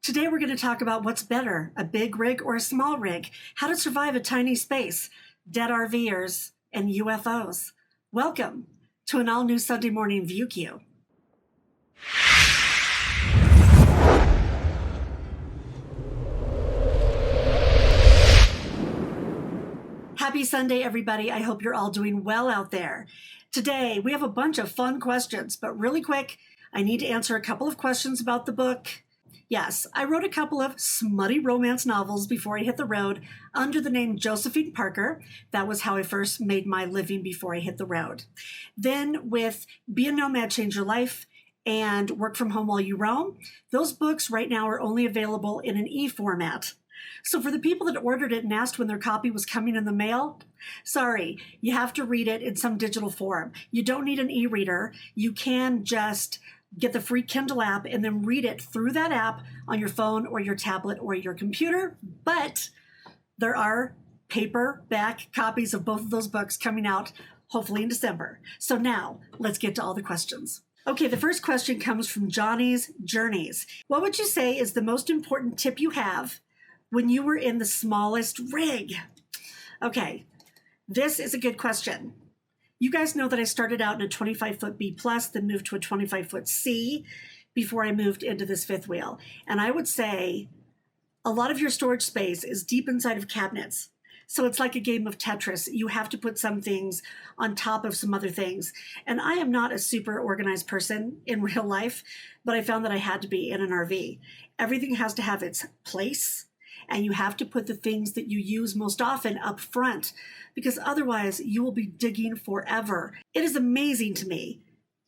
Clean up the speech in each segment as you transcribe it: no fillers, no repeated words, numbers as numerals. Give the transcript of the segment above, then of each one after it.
Today we're going to talk about what's better, a big rig or a small rig, how to survive a tiny space, dead RVers, and UFOs. Welcome to an all-new Sunday morning View Queue. Happy Sunday, everybody. I hope you're all doing well out there. Today, we have a bunch of fun questions, but really quick, I need to answer a couple of questions about the book. Yes, I wrote a couple of smutty romance novels before I hit the road under the name Josephine Parker. That was how I first made my living before I hit the road. Then with Be a Nomad, Change Your Life, and Work from Home While You Roam, those books right now are only available in an e-format. So for the people that ordered it and asked when their copy was coming in the mail, sorry, you have to read it in some digital form. You don't need an e-reader. You can just get the free Kindle app and then read it through that app on your phone or your tablet or your computer. But there are paperback copies of both of those books coming out, hopefully in December. So now let's get to all the questions. Okay, the first question comes from Johnny's Journeys. What would you say is the most important tip you have when you were in the smallest rig? Okay, this is a good question. You guys know that I started out in a 25-foot B+, then moved to a 25-foot C before I moved into this fifth wheel. And I would say a lot of your storage space is deep inside of cabinets. So it's like a game of Tetris. You have to put some things on top of some other things. And I am not a super organized person in real life, but I found that I had to be in an RV. Everything has to have its place, and you have to put the things that you use most often up front, because otherwise you will be digging forever. It is amazing to me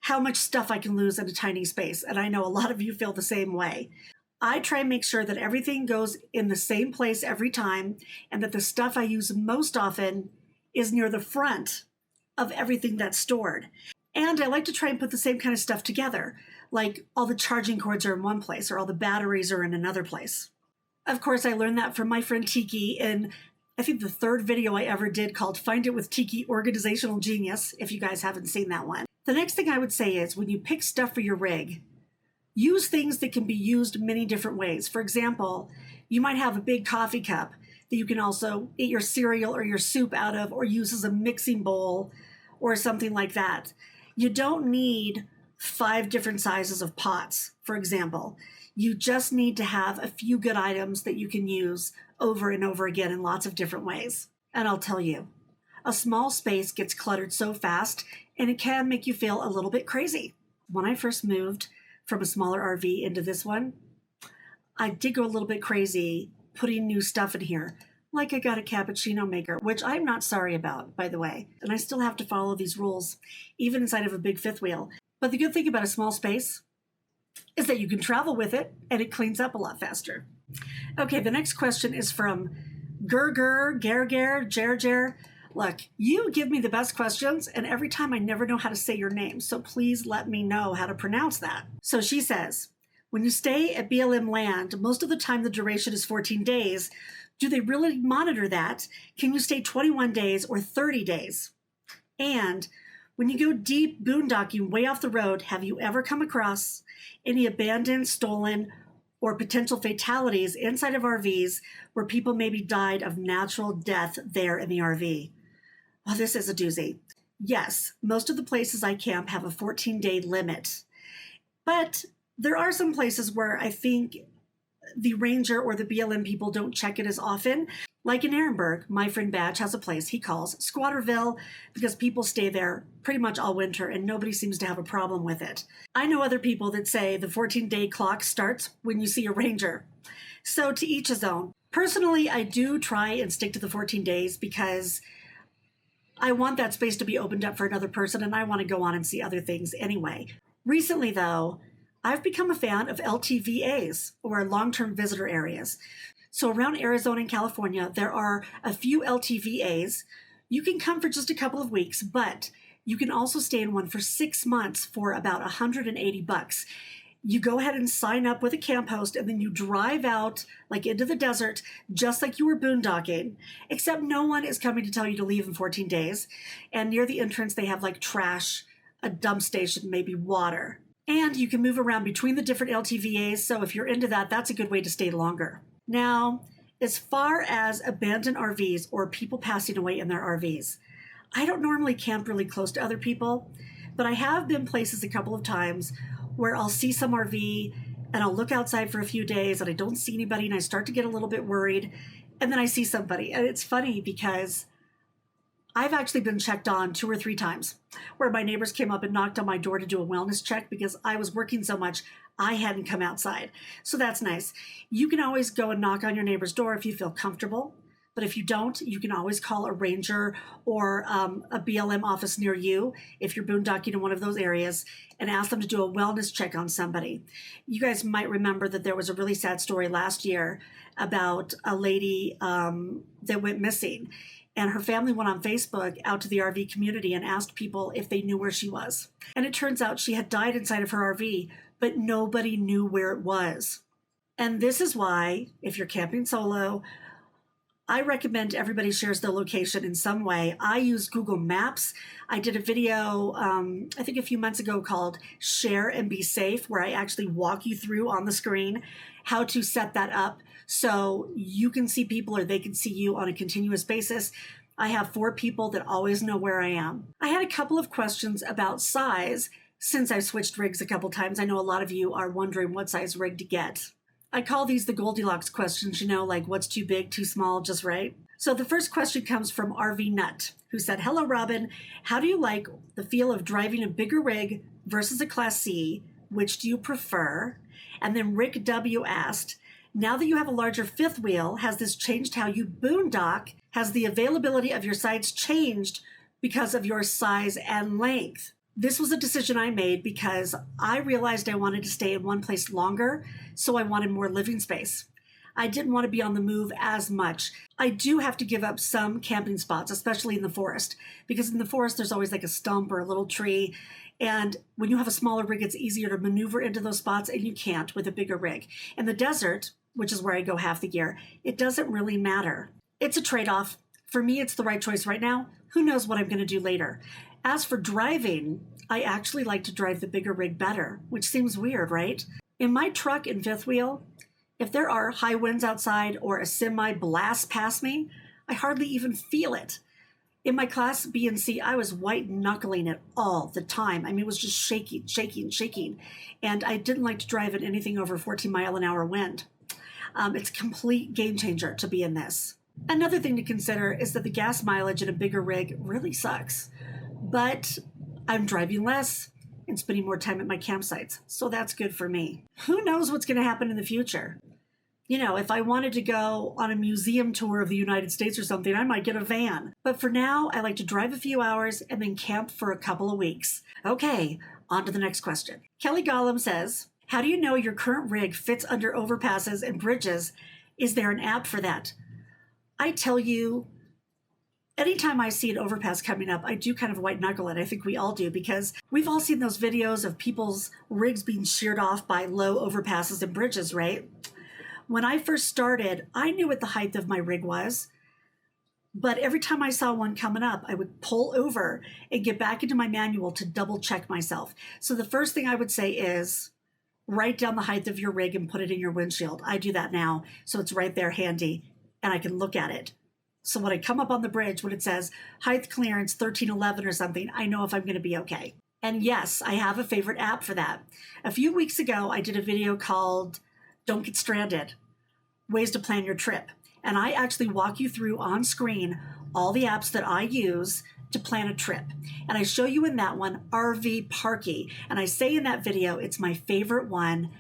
how much stuff I can lose in a tiny space, and I know a lot of you feel the same way. I try and make sure that everything goes in the same place every time, and that the stuff I use most often is near the front of everything that's stored. And I like to try and put the same kind of stuff together, like all the charging cords are in one place or all the batteries are in another place. Of course, I learned that from my friend Tiki in, I think, the third video I ever did called Find It with Tiki Organizational Genius, if you guys haven't seen that one. The next thing I would say is when you pick stuff for your rig, use things that can be used many different ways. For example, you might have a big coffee cup that you can also eat your cereal or your soup out of or use as a mixing bowl or something like that. You don't need 5 different sizes of pots, for example. You just need to have a few good items that you can use over and over again in lots of different ways. And I'll tell you, a small space gets cluttered so fast, and it can make you feel a little bit crazy. When I first moved from a smaller RV into this one, I did go a little bit crazy putting new stuff in here. Like I got a cappuccino maker, which I'm not sorry about, by the way. And I still have to follow these rules, even inside of a big fifth wheel. But the good thing about a small space is that you can travel with it and it cleans up a lot faster. Okay, the next question is from Gerger. Look, you give me the best questions, and every time I never know how to say your name, so please let me know how to pronounce that. So she says, when you stay at BLM land, most of the time the duration is 14 days. Do they really monitor that? Can you stay 21 days or 30 days? And when you go deep boondocking way off the road, have you ever come across any abandoned, stolen, or potential fatalities inside of RVs where people maybe died of natural death there in the RV? Well, this is a doozy. Yes, most of the places I camp have a 14-day limit, but there are some places where I think the ranger or the BLM people don't check it as often. Like in Ehrenberg, my friend Badge has a place he calls Squatterville because people stay there pretty much all winter and nobody seems to have a problem with it. I know other people that say the 14-day clock starts when you see a ranger. So to each his own. Personally, I do try and stick to the 14 days because I want that space to be opened up for another person and I want to go on and see other things anyway. Recently, though, I've become a fan of LTVAs, or long-term visitor areas. So around Arizona and California, there are a few LTVAs. You can come for just a couple of weeks, but you can also stay in one for 6 months for about $180. You go ahead and sign up with a camp host, and then you drive out like into the desert, just like you were boondocking, except no one is coming to tell you to leave in 14 days. And near the entrance, they have like trash, a dump station, maybe water. And you can move around between the different LTVAs, so if you're into that, that's a good way to stay longer. Now, as far as abandoned RVs or people passing away in their RVs, I don't normally camp really close to other people, but I have been places a couple of times where I'll see some RV and I'll look outside for a few days and I don't see anybody and I start to get a little bit worried, and then I see somebody. And it's funny because I've actually been checked on 2 or 3 times where my neighbors came up and knocked on my door to do a wellness check because I was working so much I hadn't come outside. So that's nice. You can always go and knock on your neighbor's door if you feel comfortable. But if you don't, you can always call a ranger or a BLM office near you if you're boondocking in one of those areas and ask them to do a wellness check on somebody. You guys might remember that there was a really sad story last year about a lady that went missing. And her family went on Facebook out to the RV community and asked people if they knew where she was. And it turns out she had died inside of her RV, but nobody knew where it was. And this is why, if you're camping solo, I recommend everybody shares their location in some way. I use Google Maps. I did a video, I think a few months ago called Share and Be Safe, where I actually walk you through on the screen how to set that up so you can see people or they can see you on a continuous basis. I have 4 people that always know where I am. I had a couple of questions about size since I've switched rigs a couple times. I know a lot of you are wondering what size rig to get. I call these the Goldilocks questions, like what's too big, too small, just right. So the first question comes from RV Nut, who said, "Hello, Robin. How do you like the feel of driving a bigger rig versus a Class C? Which do you prefer?" And then Rick W asked, "Now that you have a larger fifth wheel, has this changed how you boondock? Has the availability of your sides changed because of your size and length?" This was a decision I made because I realized I wanted to stay in one place longer, so I wanted more living space. I didn't want to be on the move as much. I do have to give up some camping spots, especially in the forest, because in the forest there's always like a stump or a little tree. And when you have a smaller rig, it's easier to maneuver into those spots, and you can't with a bigger rig. In the desert, which is where I go half the year, it doesn't really matter. It's a trade-off. For me, it's the right choice right now. Who knows what I'm going to do later? As for driving, I actually like to drive the bigger rig better, which seems weird, right? In my truck and fifth wheel, if there are high winds outside or a semi blasts past me, I hardly even feel it. In my Class B and C, I was white knuckling it all the time. I mean, it was just shaking. And I didn't like to drive in anything over 14-mile-an-hour wind. It's a complete game changer to be in this. Another thing to consider is that the gas mileage in a bigger rig really sucks. But I'm driving less and spending more time at my campsites, so that's good for me. Who knows what's going to happen in the future? If I wanted to go on a museum tour of the United States or something, I might get a van. But for now, I like to drive a few hours and then camp for a couple of weeks. Okay, on to the next question. Kelly Gollum says, "How do you know your current rig fits under overpasses and bridges? Is there an app for that?" I tell you, anytime I see an overpass coming up, I do kind of white knuckle it. I think we all do, because we've all seen those videos of people's rigs being sheared off by low overpasses and bridges, right? When I first started, I knew what the height of my rig was, but every time I saw one coming up, I would pull over and get back into my manual to double check myself. So the first thing I would say is write down the height of your rig and put it in your windshield. I do that now, so it's right there handy and I can look at it. So when I come up on the bridge, when it says height clearance 1311 or something, I know if I'm going to be okay. And yes, I have a favorite app for that. A few weeks ago, I did a video called Don't Get Stranded, Ways to Plan Your Trip. And I actually walk you through on screen all the apps that I use to plan a trip. And I show you in that one RV Parky. And I say in that video, it's my favorite one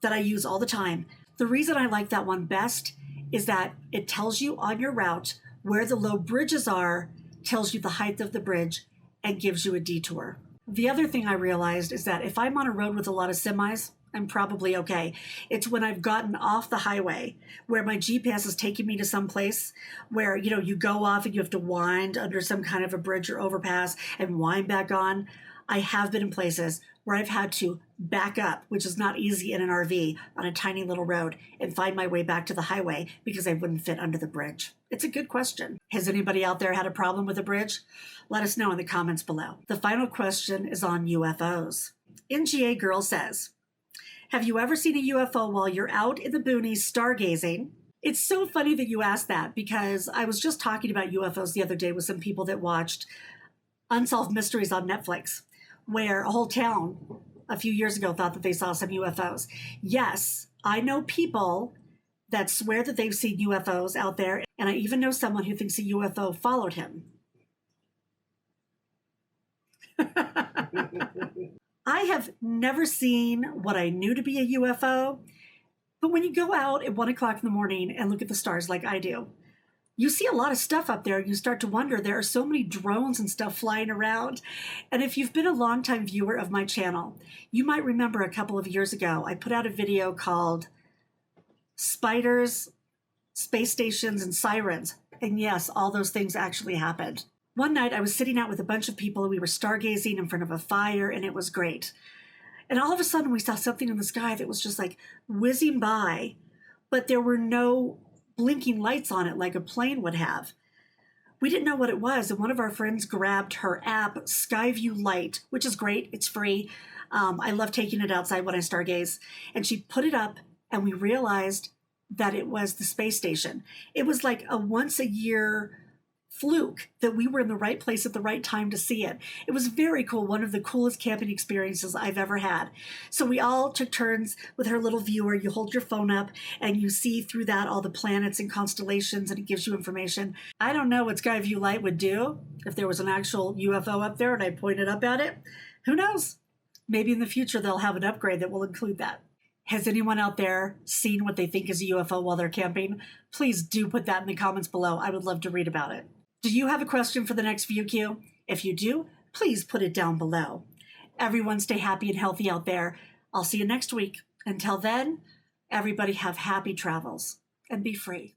that I use all the time. The reason I like that one best is that it tells you on your route where the low bridges are, tells you the height of the bridge, and gives you a detour. The other thing I realized is that if I'm on a road with a lot of semis, I'm probably okay. It's when I've gotten off the highway where my GPS is taking me to some place where, you go off and you have to wind under some kind of a bridge or overpass and wind back on. I have been in places where I've had to back up, which is not easy in an RV on a tiny little road, and find my way back to the highway because I wouldn't fit under the bridge. It's a good question. Has anybody out there had a problem with a bridge? Let us know in the comments below. The final question is on UFOs. NGA Girl says, have you ever seen a UFO while you're out in the boonies stargazing? It's so funny that you asked that because I was just talking about UFOs the other day with some people that watched Unsolved Mysteries on Netflix, where a whole town a few years ago thought that they saw some UFOs. Yes, I know people that swear that they've seen UFOs out there, and I even know someone who thinks a UFO followed him. I have never seen what I knew to be a UFO, but when you go out at 1 o'clock in the morning and look at the stars like I do, you see a lot of stuff up there. You start to wonder, there are so many drones and stuff flying around. And if you've been a longtime viewer of my channel, you might remember a couple of years ago, I put out a video called Spiders, Space Stations, and Sirens. And yes, all those things actually happened. One night I was sitting out with a bunch of people and we were stargazing in front of a fire, and it was great. And all of a sudden we saw something in the sky that was just like whizzing by, but there were no blinking lights on it like a plane would have. We didn't know what it was, and one of our friends grabbed her app, Skyview Light, which is great. It's free. I love taking it outside when I stargaze. And she put it up, and we realized that it was the space station. It was like a once-a-year fluke that we were in the right place at the right time to see it. It was very cool, one of the coolest camping experiences I've ever had. So we all took turns with her little viewer. You hold your phone up and you see through that all the planets and constellations, and it gives you information. I don't know what Skyview Light would do if there was an actual UFO up there and I pointed up at it. Who knows? Maybe in the future they'll have an upgrade that will include that. Has anyone out there seen what they think is a UFO while they're camping? Please do put that in the comments below. I would love to read about it. Do you have a question for the next View Q? If you do, please put it down below. Everyone stay happy and healthy out there. I'll see you next week. Until then, everybody have happy travels and be free.